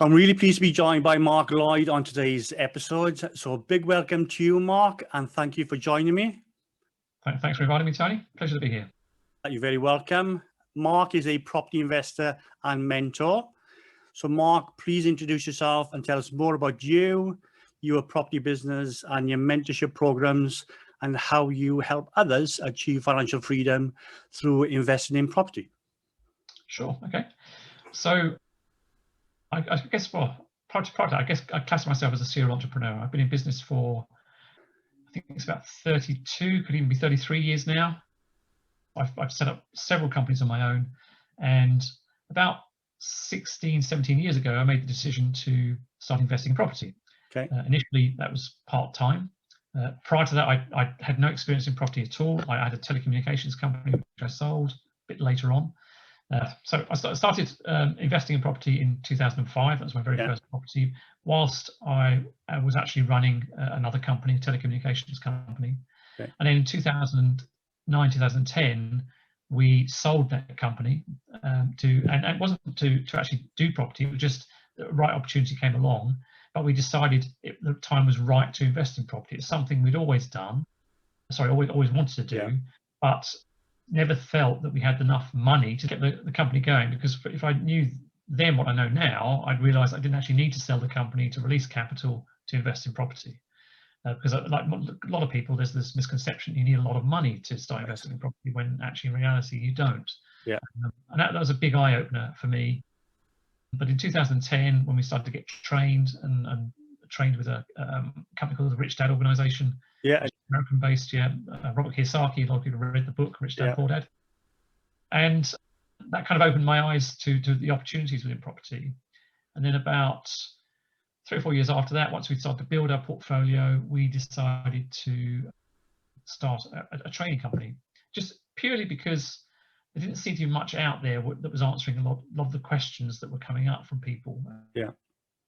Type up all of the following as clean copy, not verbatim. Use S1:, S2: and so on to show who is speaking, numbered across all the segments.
S1: I'm really pleased to be joined by Mark Lloyd on today's episode. So a big welcome to you, Mark, and thank you for joining me.
S2: Thanks for inviting me, Tony. Pleasure to be here.
S1: You're very welcome. Mark is a property investor and mentor. So Mark, please introduce yourself and tell us more about you, your property business and your mentorship programs and how you help others achieve financial freedom through investing in property.
S2: Sure. Okay. So I guess, well, prior to that, I guess I class myself as a serial entrepreneur. I've been in business for, I think it's about 32, could even be 33 years now. I've set up several companies on my own, and about 16, 17 years ago, I made the decision to start investing in property.
S1: Okay.
S2: Initially, that was part-time. Prior to that, I had no experience in property at all. I had a telecommunications company, which I sold a bit later on. So I started investing in property in 2005. That was my very first property, whilst I was actually running another company, a telecommunications company. Okay. And then in 2009, 2010, we sold that company and it wasn't to actually do property, it was just the right opportunity came along. But we decided the time was right to invest in property. It's something we'd always done, always wanted to do, but never felt that we had enough money to get the company going. Because if I knew then what I know now, I'd realised I didn't actually need to sell the company to release capital to invest in property. Because like a lot of people, there's this misconception you need a lot of money to start investing in property, when actually in reality you don't.
S1: Yeah.
S2: And that was a big eye opener for me. But in 2010, when we started to get trained and trained with a company called the Rich Dad Organization, American-based, Robert Kiyosaki, a lot of people read the book, Rich Dad, Poor Dad. And that kind of opened my eyes to the opportunities within property. And then about 3 or 4 years after that, once we started to build our portfolio, we decided to start a training company, just purely because there didn't seem to be much out there that was answering a lot of the questions that were coming up from people. Yeah.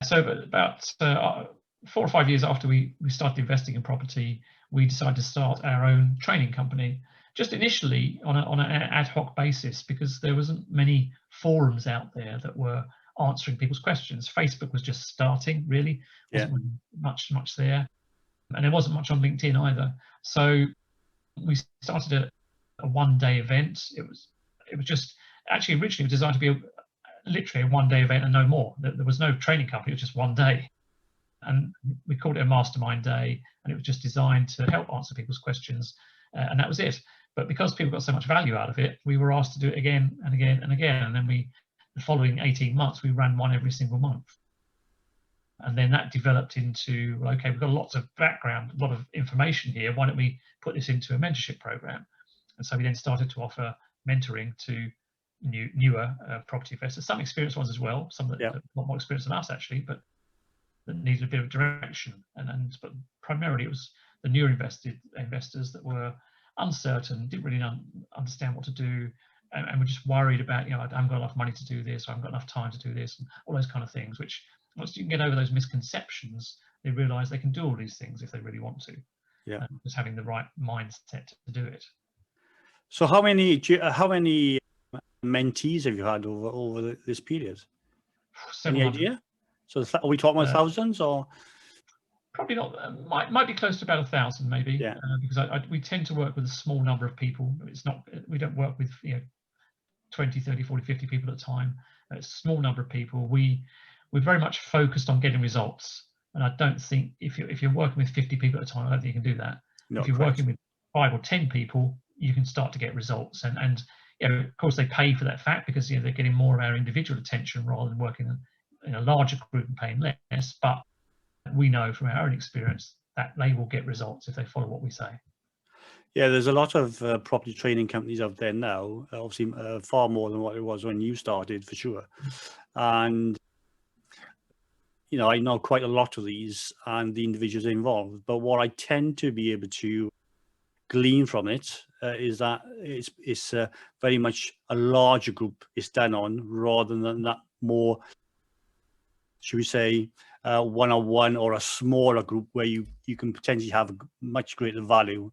S2: So about 4 or 5 years after we started investing in property, we decided to start our own training company, just initially on an ad hoc basis, because there wasn't many forums out there that were answering people's questions. Facebook was just starting, really. Wasn't much there. And there wasn't much on LinkedIn either. So we started a one-day event. It was just actually originally designed to be literally a one-day event and no more. There was no training company, it was just one day. And we called it a mastermind day, and it was just designed to help answer people's questions. And that was it. But because people got so much value out of it, we were asked to do it again and again and again. And then the following 18 months, we ran one every single month. And then that developed into, well, okay, we've got lots of background, a lot of information here. Why don't we put this into a mentorship program? And so we then started to offer mentoring to newer property investors, some experienced ones as well, some that are a lot more experienced than us actually, but that needed a bit of direction. But primarily it was the newer investors that were uncertain, didn't really understand what to do, and were just worried about, I haven't got enough money to do this, or I haven't got enough time to do this, and all those kind of things, which once you can get over those misconceptions, they realise they can do all these things if they really want to. Yeah. Just having the right mindset to do it.
S1: So how many mentees have you had over this period? Any idea? So are we talking about thousands or?
S2: Probably not. Might be close to about 1,000 maybe. Yeah. Because we tend to work with a small number of people. We don't work with 20, 30, 40, 50 people at a time. It's a small number of people. We're very much focused on getting results. And I don't think if you're working with 50 people at a time, I don't think you can do that. No, if you're working with 5 or 10 people, you can start to get results. And of course they pay for that fact, because they're getting more of our individual attention rather than working in a larger group and paying less. But we know from our own experience that they will get results if they follow what we say.
S1: Yeah, there's a lot of property training companies out there now, obviously far more than what it was when you started, for sure. And I know quite a lot of these and the individuals involved, but what I tend to be able to glean from it is that it's very much a larger group it's done on, rather than that more, should we say, one-on-one or a smaller group where you can potentially have a much greater value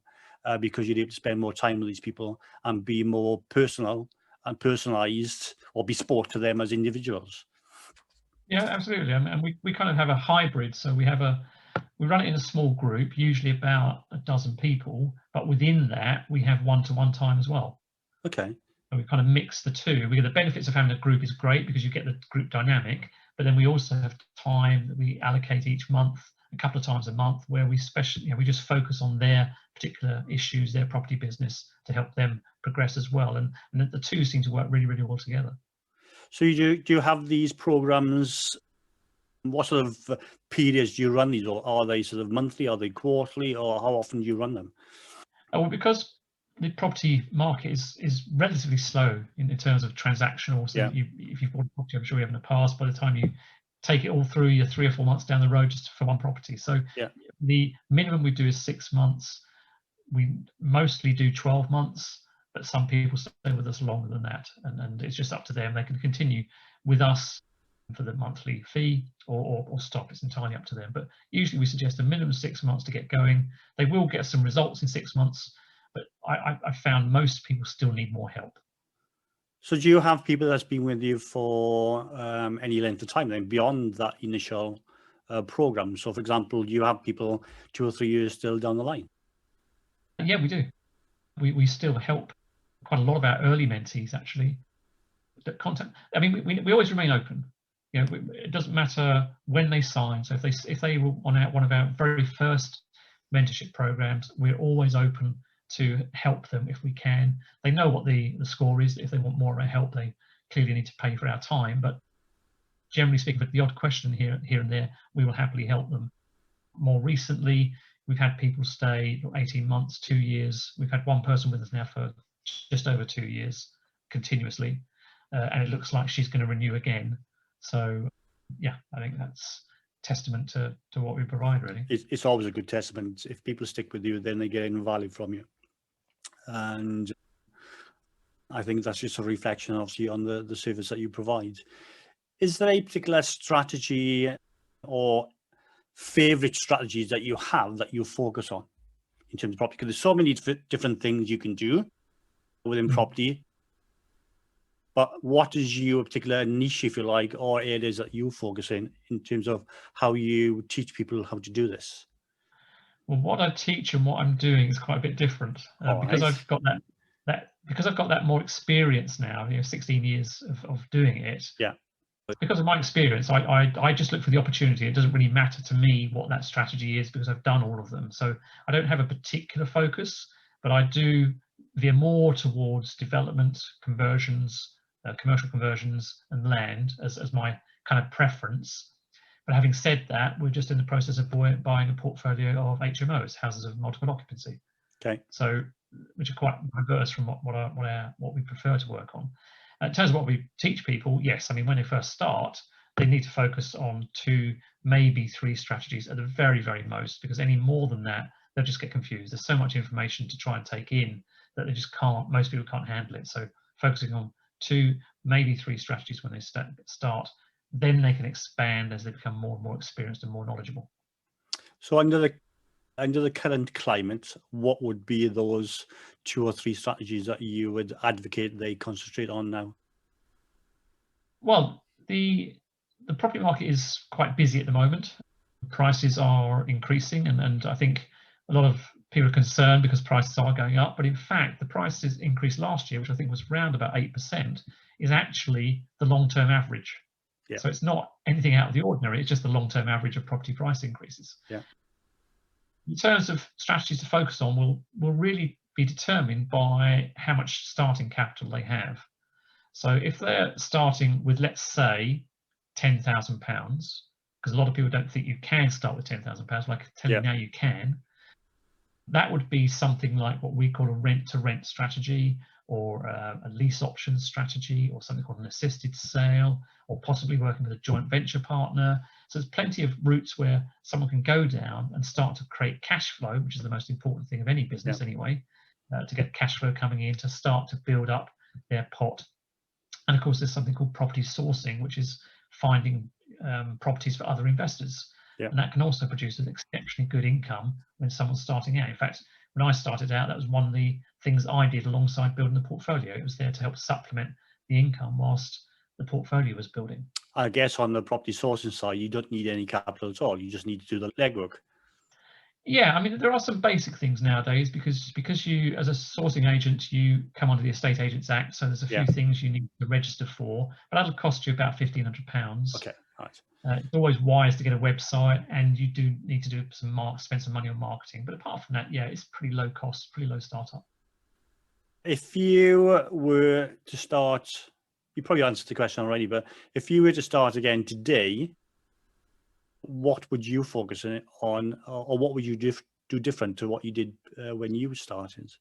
S1: because you're able to spend more time with these people and be more personal and personalized or bespoke to them as individuals.
S2: Yeah, absolutely. And we kind of have a hybrid. So we run it in a small group, usually about a dozen people, but within that we have one-to-one time as well.
S1: Okay.
S2: And we kind of mix the two. We get the benefits of having a group is great because you get the group dynamic, but then we also have time that we allocate each month, a couple of times a month, where we we just focus on their particular issues, their property business, to help them progress as well. And the two seem to work really, really well together.
S1: So do you have these programs? What sort of periods do you run these, or are they sort of monthly? Are they quarterly, or how often do you run them?
S2: Well, because the property market is relatively slow in terms of transactional. So if you've bought a property, I'm sure you have in the past, by the time you take it all through, you're 3 or 4 months down the road just for one property. So the minimum we do is 6 months. We mostly do 12 months, but some people stay with us longer than that. And it's just up to them. They can continue with us for the monthly fee or stop. It's entirely up to them. But usually we suggest a minimum 6 months to get going. They will get some results in 6 months, but I found most people still need more help.
S1: So do you have people that's been with you for any length of time then, beyond that initial program? So for example, do you have people 2 or 3 years still down the line?
S2: Yeah, we do. We still help quite a lot of our early mentees actually. I mean, we always remain open. You know, it doesn't matter when they sign. So if they were on one of our very first mentorship programs, we're always open to help them if we can. They know what the score is. If they want more of our help, they clearly need to pay for our time. But generally speaking, with the odd question here and there, we will happily help them. More recently, we've had people stay 18 months, 2 years. We've had one person with us now for just over 2 years continuously. And it looks like she's going to renew again. So, yeah, I think that's testament to what we provide, really.
S1: It's always a good testament. If people stick with you, then they get value from you. And I think that's just a reflection, obviously, on the service that you provide. Is there a particular strategy or favorite strategies that you have that you focus on in terms of property? Because there's so many different things you can do within property. But what is your particular niche, if you like, or areas that you focus in terms of how you teach people how to do this?
S2: Well, what I teach and what I'm doing is quite a bit different because I've got that more experience now. 16 years of doing it.
S1: Yeah.
S2: Because of my experience, I just look for the opportunity. It doesn't really matter to me what that strategy is because I've done all of them. So I don't have a particular focus, but I do veer more towards development, conversions, commercial conversions, and land as my kind of preference. But having said that, we're just in the process of buying a portfolio of HMOs, houses of multiple occupancy.
S1: Okay.
S2: So, which are quite diverse from what we prefer to work on. In terms of what we teach people, yes, I mean, when they first start, they need to focus on 2, maybe 3 strategies at the very, very most, because any more than that, they'll just get confused. There's so much information to try and take in that they just can't, most people can't handle it. So focusing on 2, maybe 3 strategies when they start, then they can expand as they become more and more experienced and more knowledgeable.
S1: So under the current climate, what would be those 2 or 3 strategies that you would advocate they concentrate on now?
S2: Well, the property market is quite busy at the moment. Prices are increasing, and I think a lot of people are concerned because prices are going up. But in fact, the prices increased last year, which I think was around about 8%, is actually the long-term average. Yeah. So it's not anything out of the ordinary. It's just the long-term average of property price increases.
S1: Yeah.
S2: In terms of strategies to focus on, will really be determined by how much starting capital they have. So if they're starting with, let's say, £10,000, because a lot of people don't think you can start with £10,000, like I tell you now you can, that would be something like what we call a rent-to-rent strategy, or a lease option strategy, or something called an assisted sale, or possibly working with a joint venture partner. So there's plenty of routes where someone can go down and start to create cash flow, which is the most important thing of any business anyway, to get cash flow coming in, to start to build up their pot. And of course, there's something called property sourcing, which is finding properties for other investors. And that can also produce an exceptionally good income when someone's starting out. In fact, when I started out, that was one of the things I did alongside building the portfolio. It was there to help supplement the income whilst the portfolio was building.
S1: I guess on the property sourcing side, you don't need any capital at all. You just need to do the legwork.
S2: Yeah, I mean, there are some basic things nowadays because you, as a sourcing agent, you come under the Estate Agents Act. So there's a few things you need to register for, but that'll cost you about £1,500.
S1: Okay, right.
S2: It's always wise to get a website, and you do need to do spend some money on marketing. But apart from that, yeah, it's pretty low cost, pretty low startup.
S1: If you were to start, you probably answered the question already, but if you were to start again today, what would you focus on, or what would you do different to what you did when you started?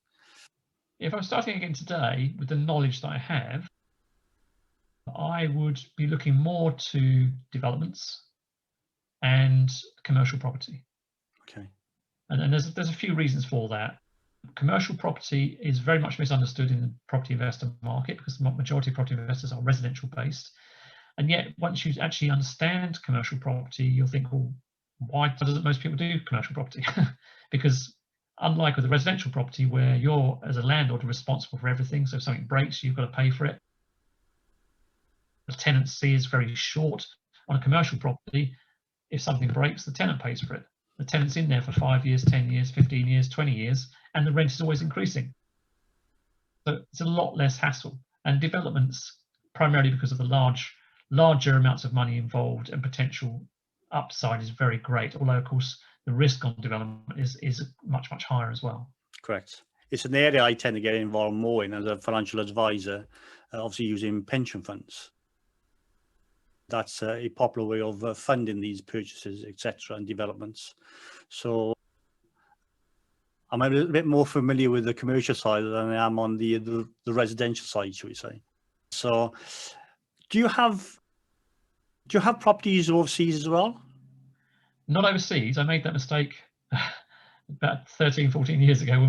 S2: If I'm starting again today with the knowledge that I have, I would be looking more to developments and commercial property.
S1: Okay.
S2: And there's a few reasons for that. Commercial property is very much misunderstood in the property investor market because the majority of property investors are residential based. And yet, once you actually understand commercial property, you'll think, well, why doesn't most people do commercial property? Because unlike with a residential property where you're, as a landlord, responsible for everything, so if something breaks, you've got to pay for it. The tenancy is very short. On a commercial property, if something breaks, the tenant pays for it. The tenant's in there for 5 years, 10 years, 15 years, 20 years, and the rent is always increasing. So it's a lot less hassle. And developments, primarily because of the larger amounts of money involved and potential upside, is very great. Although, of course, the risk on development is much, much higher as well.
S1: Correct. It's an area I tend to get involved more in as a financial advisor, obviously using pension funds. That's a popular way of funding these purchases, etc., and developments. So I'm a little bit more familiar with the commercial side than I am on the residential side, should we say. So do you have properties overseas as well?
S2: Not overseas. I made that mistake about 13, 14 years ago.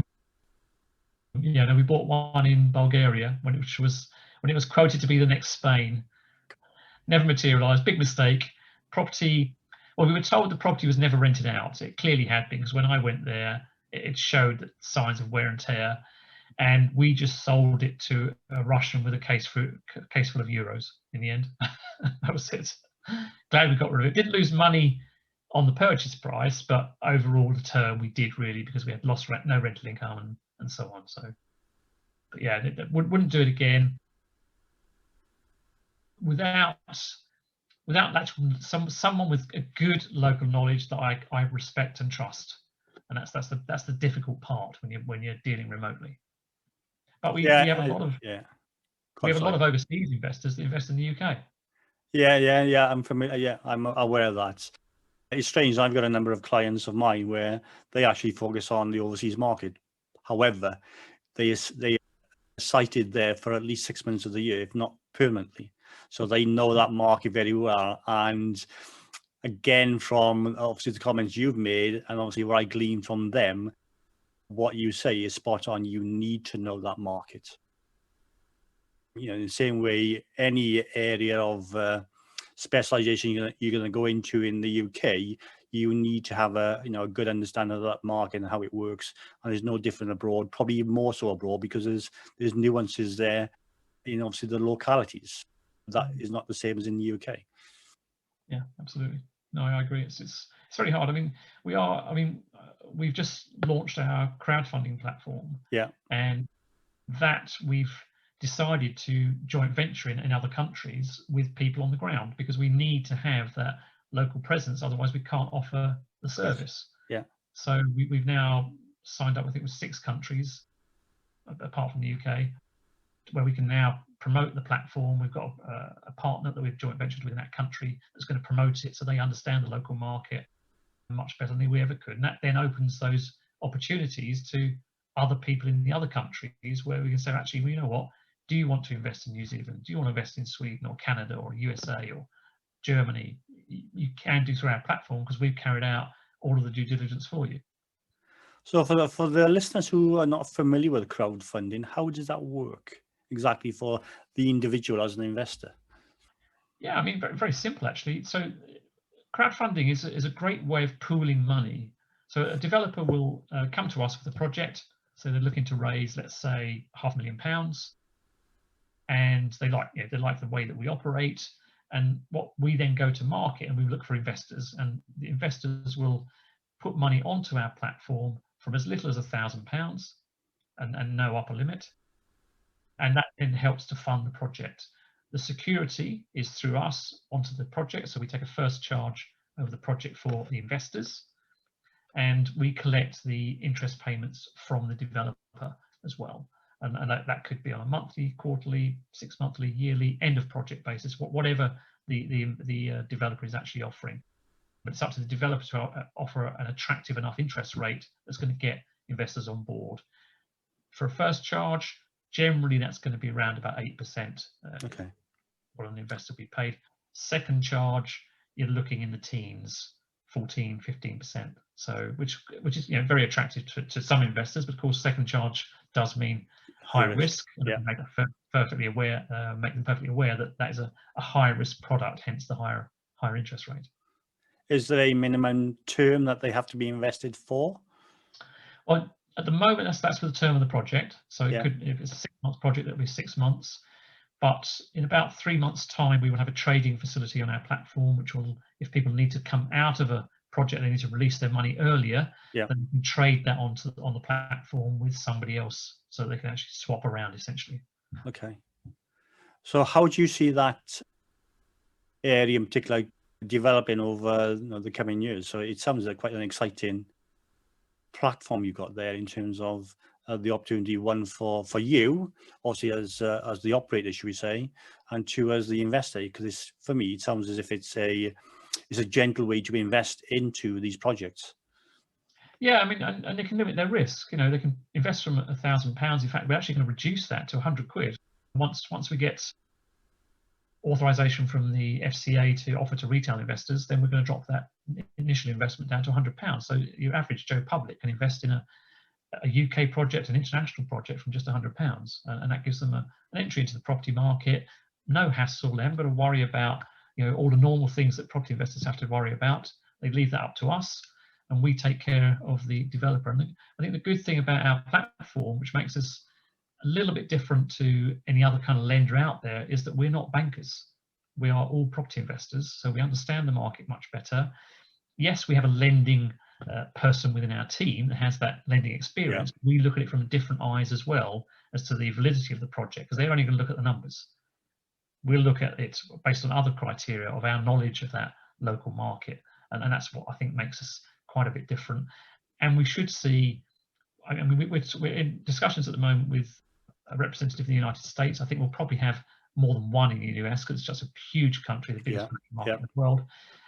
S2: We bought one in Bulgaria when it was quoted to be the next Spain. Never materialized. Big mistake. Property. Well, we were told the property was never rented out. It clearly had been, because when I went there, it showed that signs of wear and tear, and we just sold it to a Russian with a case full of euros. In the end, that was it. Glad we got rid of it. Didn't lose money on the purchase price, but overall the term we did, really, because we had lost no rental income and so on. So, but yeah, wouldn't do it again. Without someone with a good local knowledge that I respect and trust, and that's the difficult part when you're dealing remotely. But we have a lot of overseas investors that invest in the UK.
S1: Yeah. I'm familiar. Yeah, I'm aware of that. It's strange. I've got a number of clients of mine where they actually focus on the overseas market. However, they are sited there for at least 6 months of the year, if not permanently. So they know that market very well. And again, from obviously the comments you've made, and obviously what I glean from them, what you say is spot on. You need to know that market. In the same way, any area of specialization you're going to go into in the UK, you need to have a good understanding of that market and how it works. And there's no different abroad, probably even more so abroad, because there's nuances there in obviously the localities. That is not the same as in the UK.
S2: Yeah, absolutely. No, I agree. It's very hard. I mean, we've just launched our crowdfunding platform.
S1: Yeah.
S2: And that we've decided to joint venture in other countries with people on the ground, because we need to have that local presence. Otherwise, we can't offer the service.
S1: Yeah.
S2: So we've now signed up, I think, with 6 countries, apart from the UK, where we can now promote the platform. We've got a partner that we've joint ventured with in that country that's going to promote it, so they understand the local market much better than we ever could. And that then opens those opportunities to other people in the other countries, where we can say, actually, well, you know what? Do you want to invest in New Zealand? Do you want to invest in Sweden or Canada or USA or Germany? You can do through our platform, because we've carried out all of the due diligence for you.
S1: So for the listeners who are not familiar with crowdfunding, how does that work exactly for the individual as an investor?
S2: Yeah, I mean, very, very simple, actually. So crowdfunding is a great way of pooling money. So a developer will come to us with a project. So they're looking to raise, let's say, £500,000, and they like the way that we operate. And what we then go to market, and we look for investors, and the investors will put money onto our platform from as little as £1,000 and no upper limit. And that then helps to fund the project. The security is through us onto the project. So we take a first charge over the project for the investors, and we collect the interest payments from the developer as well. And that could be on a monthly, quarterly, 6 monthly, yearly, end of project basis, whatever the developer is actually offering. But it's up to the developer to offer an attractive enough interest rate that's going to get investors on board. For a first charge, generally that's going to be around about 8%.
S1: Okay.
S2: What an investor will be paid. Second charge, you're looking in the teens, 14, 15%. So which is very attractive to some investors, but of course second charge does mean high risk, and make them perfectly aware that is a high risk product, hence the higher interest rate.
S1: Is there a minimum term that they have to be invested for?
S2: Well, at the moment, that's for the term of the project. So it could, if it's a 6-month project, it'll be 6 months. But in about 3 months' time, we will have a trading facility on our platform, which will, if people need to come out of a project, they need to release their money earlier, then you can trade that on the platform with somebody else, so they can actually swap around essentially.
S1: Okay. So how do you see that area in particular developing over the coming years? So it sounds like quite an exciting platform you've got there in terms of the opportunity, one for you, obviously as the operator, should we say, and two as the investor, because for me it sounds as if it's a gentle way to invest into these projects.
S2: Yeah, I mean, and they can limit their risk. They can invest from £1,000. In fact, we're actually going to reduce that to £100. Once we get authorization from the FCA to offer to retail investors, then we're going to drop that initial investment down to £100. So your average Joe Public can invest in a UK project, an international project, from just £100, and that gives them an entry into the property market. No hassle. They haven't got to worry about all the normal things that property investors have to worry about. They leave that up to us, and we take care of the developer. And I think the good thing about our platform, which makes us a little bit different to any other kind of lender out there, is that we're not bankers. We are all property investors, so we understand the market much better. Yes, we have a lending person within our team that has that lending experience. We look at it from different eyes as well as to the validity of the project, because they're only going to look at the numbers. We'll look at it based on other criteria of our knowledge of that local market, and that's what I think makes us quite a bit different. And we should see, I mean, we're in discussions at the moment with a representative in the United States. I think we'll probably have more than one in the US, because it's just a huge country, the biggest market in the world.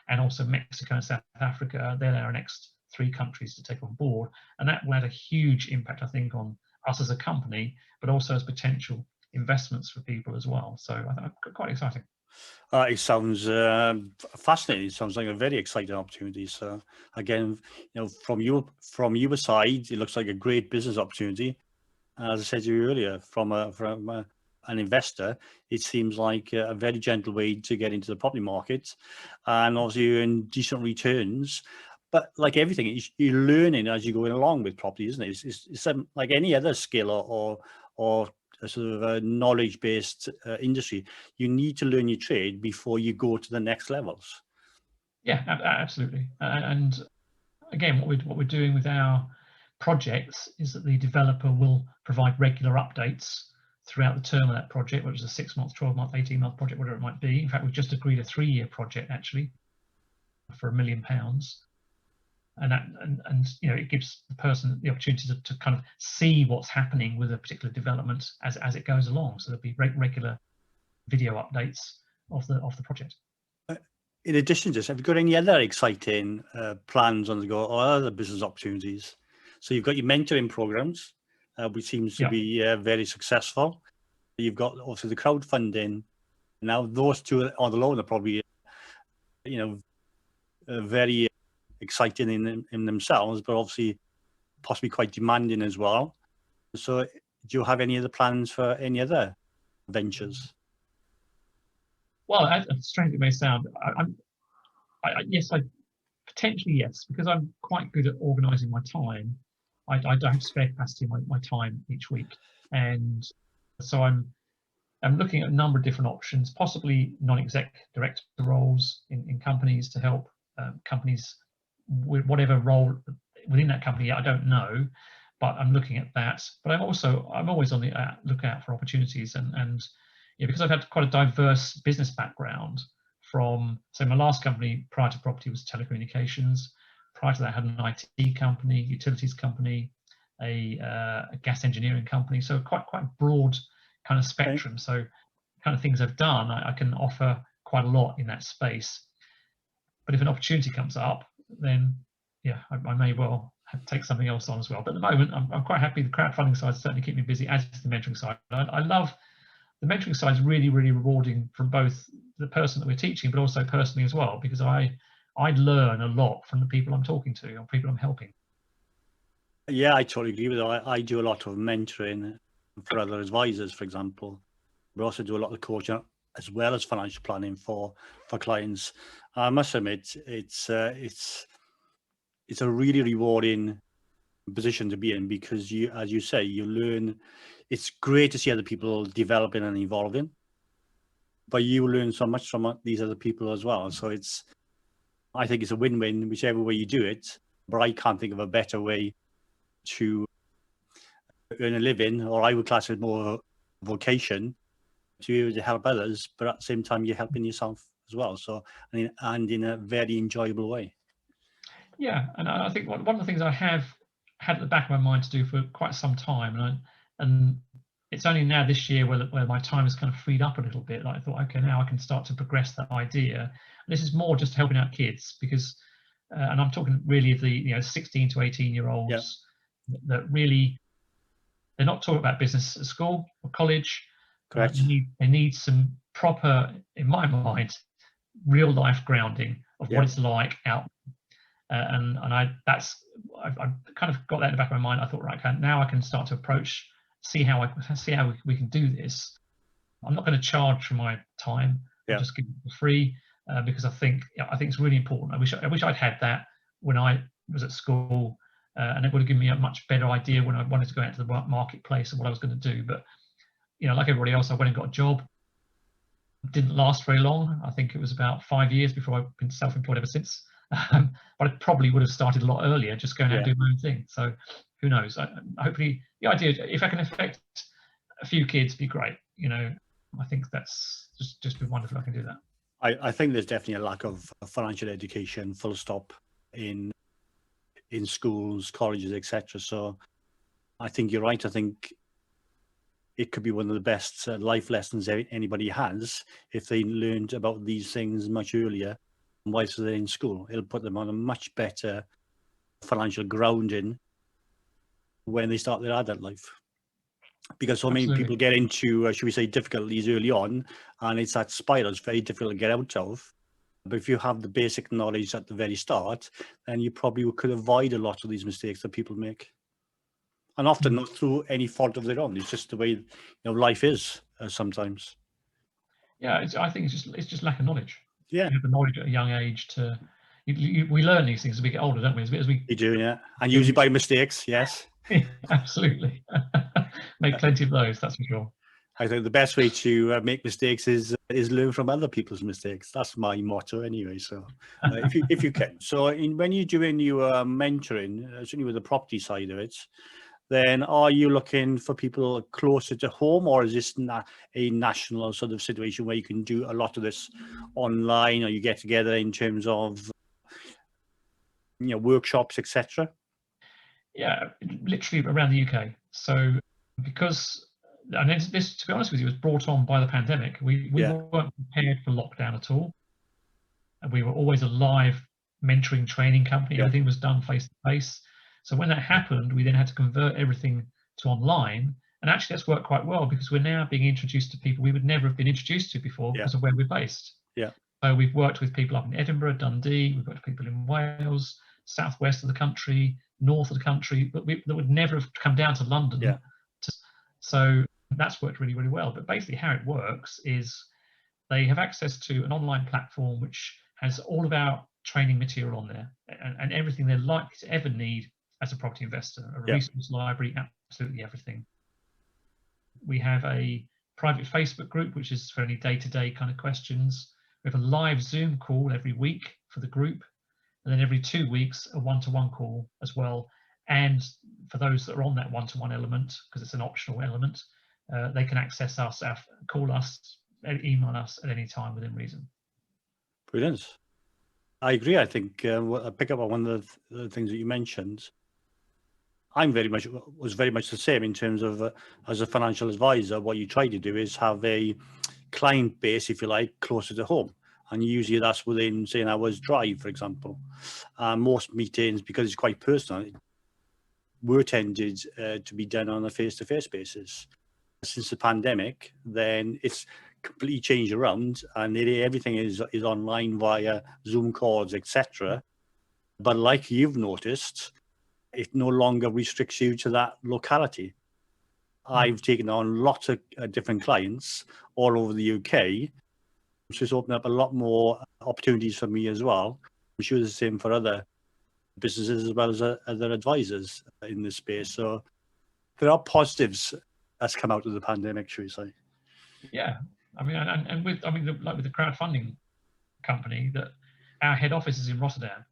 S2: And also Mexico and South Africa, they're our next 3 countries to take on board. And that will have a huge impact, I think, on us as a company, but also as potential investments for people as well. So I think quite exciting.
S1: It sounds fascinating. It sounds like a very exciting opportunity. So again, from your side, it looks like a great business opportunity. As I said to you earlier, from an investor, it seems like a very gentle way to get into the property market, and obviously you earn decent returns. But like everything, you're learning as you're going along with property, isn't it? It's like any other skill or a sort of a knowledge-based industry. You need to learn your trade before you go to the next levels.
S2: Yeah, absolutely. And again, what we're doing with our projects is that the developer will provide regular updates throughout the term of that project, whether it's a 6 month, 12 month, 18-month project, whatever it might be. In fact, we've just agreed a 3-year project actually for £1 million. And it gives the person the opportunity to kind of see what's happening with a particular development as it goes along. So there'll be regular video updates of the project.
S1: In addition to this, have you got any other exciting plans on the go or other business opportunities? So you've got your mentoring programs, which seems to be very successful. You've got also the crowdfunding. Now those two on the loan are probably, very exciting in themselves, but obviously possibly quite demanding as well. So do you have any other plans for any other ventures?
S2: Well, as strange as it may sound, potentially yes, because I'm quite good at organising my time. I don't have spare capacity in my time each week, and so I'm I'm looking at a number of different options, possibly non-exec director roles in companies to help companies with whatever role within that company. I don't know, but I'm looking at that. But I'm always on the lookout for opportunities, and because I've had quite a diverse business background. So my last company prior to property was telecommunications. Prior to that, I had an IT company, utilities company, a gas engineering company. So quite broad kind of spectrum. Okay. So kind of things I've done, I can offer quite a lot in that space. But if an opportunity comes up, then yeah, I may well take something else on as well. But at the moment, I'm quite happy. The crowdfunding side certainly keep me busy, as is the mentoring side. I love the mentoring side. Is really rewarding from both the person that we're teaching, but also personally as well, because I learn a lot from the people I'm talking to or people I'm helping.
S1: Yeah, I totally agree with that. I do a lot of mentoring for other advisors, for example. We also do a lot of coaching as well as financial planning for clients. I must admit, it's a really rewarding position to be in, because you, as you say, you learn. It's great to see other people developing and evolving, but you learn so much from these other people as well. So I think it's a win-win whichever way you do it. But I can't think of a better way to earn a living, or I would class it more vocation, to be able to help others, but at the same time you're helping yourself as well. So and in a very enjoyable way.
S2: Yeah, and I think one of the things I have had at the back of my mind to do for quite some time, and it's only now this year where my time has kind of freed up a little bit. Like I thought, okay, now I can start to progress that idea. And this is more just helping out kids, because, and I'm talking really of the 16 to 18-year-olds that really, they're not talking about business at school or college.
S1: Correct.
S2: They need some proper, in my mind, real life grounding of what it's like out. And I've kind of got that in the back of my mind. I thought, right, now I can start to approach, see how we can do this. I'm not going to charge for my time. I'll just give it for free, because I think it's really important. I wish I'd had that when I was at school, and it would have given me a much better idea when I wanted to go out to the marketplace and what I was going to do. But like everybody else, I went and got a job. It didn't last very long. I think it was about 5 years before I've been self-employed ever since. But I probably would have started a lot earlier, just going out and doing my own thing. So who knows? Hopefully, the idea, if I can affect a few kids, be great. I think that's just be wonderful. I can do that.
S1: I think there's definitely a lack of financial education, full stop, in schools, colleges, etc. So I think you're right. I think it could be one of the best life lessons anybody has if they learned about these things much earlier whilst they're in school. It'll put them on a much better financial grounding when they start their adult life. Because so many people get into, should we say, difficulties early on, and it's that spiral. It's very difficult to get out of. But if you have the basic knowledge at the very start, then you probably could avoid a lot of these mistakes that people make. And often not through any fault of their own. It's just the way life is sometimes.
S2: Yeah, I think it's just lack of knowledge.
S1: Yeah,
S2: you have the knowledge at a young age to. We learn these things as we get older, don't we? As we
S1: do, yeah, and usually by mistakes. Yes,
S2: absolutely. Make plenty of those. That's for sure.
S1: I think the best way to make mistakes is learn from other people's mistakes. That's my motto, anyway. So, if you can. So, when you're doing your mentoring, certainly with the property side of it, then are you looking for people closer to home, or is this a national sort of situation where you can do a lot of this online, or you get together in terms of workshops, etc.?
S2: Yeah, literally around the UK. So because, and this, to be honest with you, was brought on by the pandemic. We weren't prepared for lockdown at all. And we were always a live mentoring training company. Everything was done face to face. So when that happened, we then had to convert everything to online. And actually that's worked quite well, because we're now being introduced to people we would never have been introduced to before because of where we're based. So we've worked with people up in Edinburgh, Dundee, we've worked with people in Wales, southwest of the country, north of the country, but that would never have come down to London. So that's worked really, really well. But basically how it works is they have access to an online platform which has all of our training material on there, and everything they're likely to ever need as a property investor, a resource library, absolutely everything. We have a private Facebook group, which is for any day-to-day kind of questions. We have a live Zoom call every week for the group, and then every 2 weeks a one-to-one call as well. And for those that are on that one-to-one element, because it's an optional element, they can access us, call us, email us at any time within reason.
S1: Brilliant. I agree. I think I'll pick up on one of the things that you mentioned. I'm was very much the same in terms of as a financial advisor. What you try to do is have a client base, if you like, closer to home, and usually that's within, say, an hour's drive, for example. Most meetings, because it's quite personal, were tended to be done on a face-to-face basis. Since the pandemic, then it's completely changed around, and everything is online via Zoom calls, etc. But like you've noticed, it no longer restricts you to that locality. I've taken on lots of different clients all over the UK, which has opened up a lot more opportunities for me as well. I'm sure the same for other businesses as well as other advisors in this space. So there are positives that's come out of the pandemic, should we say?
S2: Yeah, I mean, and with like with the crowdfunding company, that our head office is in Rotterdam.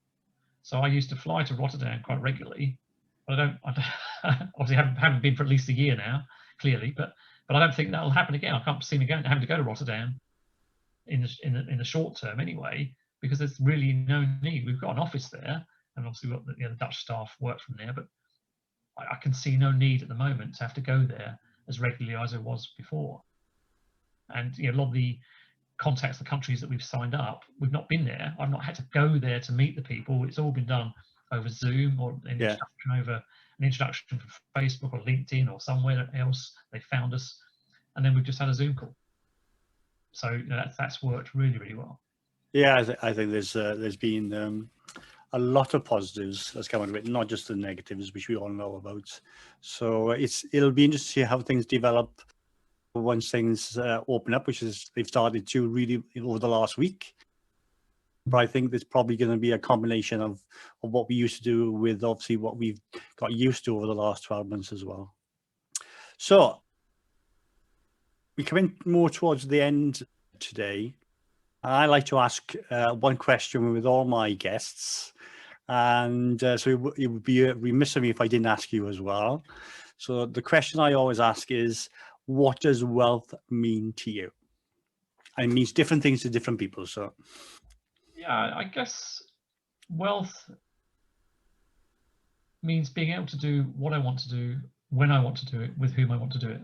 S2: So I used to fly to Rotterdam quite regularly, but I don't obviously haven't been for at least a year now, clearly, but I don't think that'll happen again. I can't see me having to go to Rotterdam in the short term anyway, because there's really no need. We've got an office there, and obviously we've got the Dutch staff work from there, but I can see no need at the moment to have to go there as regularly as it was before. And a lot of the contacts, the countries that we've signed up, we've not been there. I've not had to go there to meet the people. It's all been done over Zoom or an introduction from Facebook or LinkedIn or somewhere else. They found us, and then we've just had a Zoom call. So that's worked really, really well.
S1: Yeah, I think there's been a lot of positives that's come out of it, not just the negatives, which we all know about. So it'll be interesting to see how things develop once things open up, which is they've started to really over the last week. But I think there's probably going to be a combination of what we used to do with obviously what we've got used to over the last 12 months as well. So we come in more towards the end today. I like to ask one question with all my guests, and so it would be remiss of me if I didn't ask you as well. So the question I always ask is, what does wealth mean to you? And it means different things to different people. So
S2: yeah, I guess wealth means being able to do what I want to do, when I want to do it, with whom I want to do it,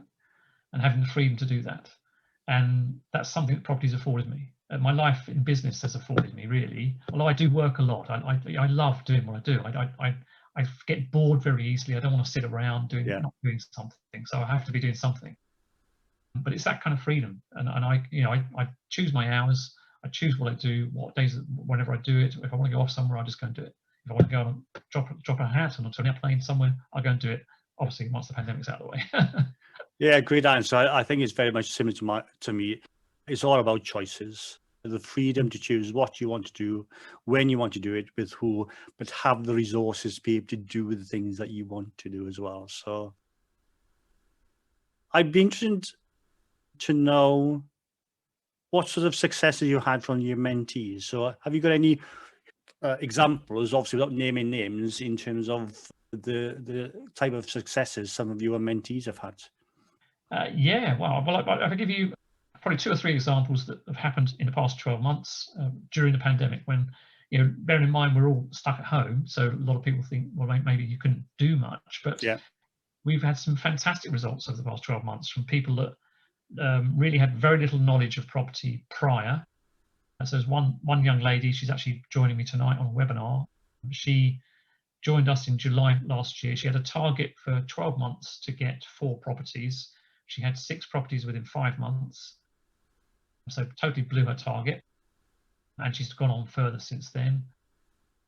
S2: and having the freedom to do that. And that's something that property's afforded me. My life in business has afforded me, really. Although I do work a lot, I love doing what I do. I get bored very easily. I don't want to sit around not doing something. So I have to be doing something. But it's that kind of freedom, and I choose my hours. I choose what I do, what days, whenever I do it. If I want to go off somewhere, I just go and do it. If I want to go and drop a hat on an airplane somewhere, I'll go and do it. Obviously, once the pandemic's out of the way.
S1: Yeah, great answer. I think it's very much similar to me. It's all about choices, the freedom to choose what you want to do, when you want to do it, with who, but have the resources to be able to do the things that you want to do as well. So I'd be interested to know what sort of successes you had from your mentees. So have you got any examples, obviously without naming names, in terms of the type of successes some of your mentees have had?
S2: Yeah, well, I can give you probably 2 or 3 examples that have happened in the past 12 months during the pandemic, when, bearing in mind we're all stuck at home, so a lot of people think, well, maybe you couldn't do much, but we've had some fantastic results over the past 12 months from people that really had very little knowledge of property prior. So there's one young lady, she's actually joining me tonight on a webinar. She joined us in July last year. She had a target for 12 months to get 4 properties. She had 6 properties within 5 months. So totally blew her target. And she's gone on further since then.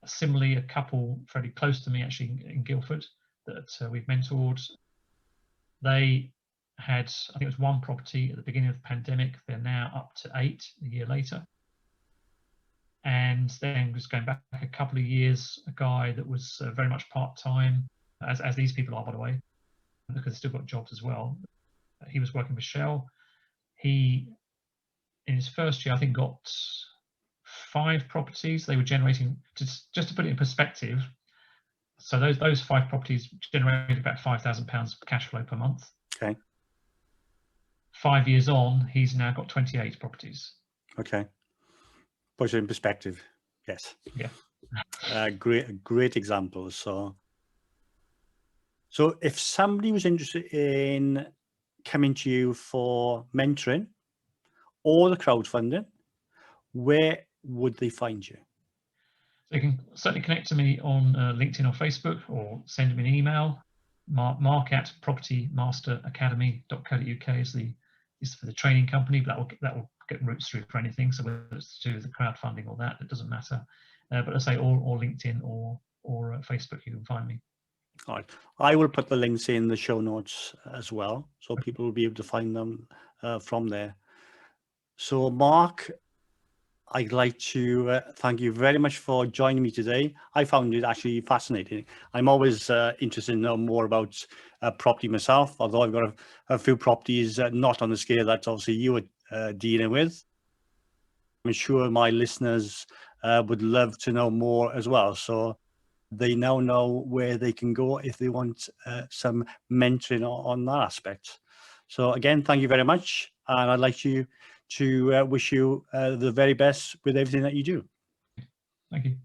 S2: Similarly, a couple fairly close to me actually in Guildford that we've mentored. They had, I think it was 1 property at the beginning of the pandemic. They're now up to 8 a year later. And then just going back a couple of years, a guy that was very much part-time, as these people are, by the way, because they've still got jobs as well. He was working with Shell. he, in his first year, I think got 5 properties. They were generating, just to put it in perspective, so those 5 properties generated about £5,000 of cash flow per month.
S1: Okay.
S2: 5 years on, he's now got 28 properties.
S1: Okay. Puts it in perspective. Yes.
S2: Yeah.
S1: Great examples. So if somebody was interested in coming to you for mentoring or the crowdfunding, where would they find you?
S2: So you can certainly connect to me on LinkedIn or Facebook, or send me an email. Mark at propertymasteracademy.co.uk is for the training company, but that will get routes through for anything. So whether it's to do with the crowdfunding or that, it doesn't matter. But I say or LinkedIn or Facebook, you can find me.
S1: All right. I will put the links in the show notes as well, so people will be able to find them from there. So Mark, I'd like to thank you very much for joining me today. I found it actually fascinating. I'm always interested to know more about property myself, although I've got a few properties not on the scale that obviously you were dealing with. I'm sure my listeners would love to know more as well. So they now know where they can go if they want some mentoring on that aspect. So again, thank you very much. And I'd like to wish you the very best with everything that you do.
S2: Thank you.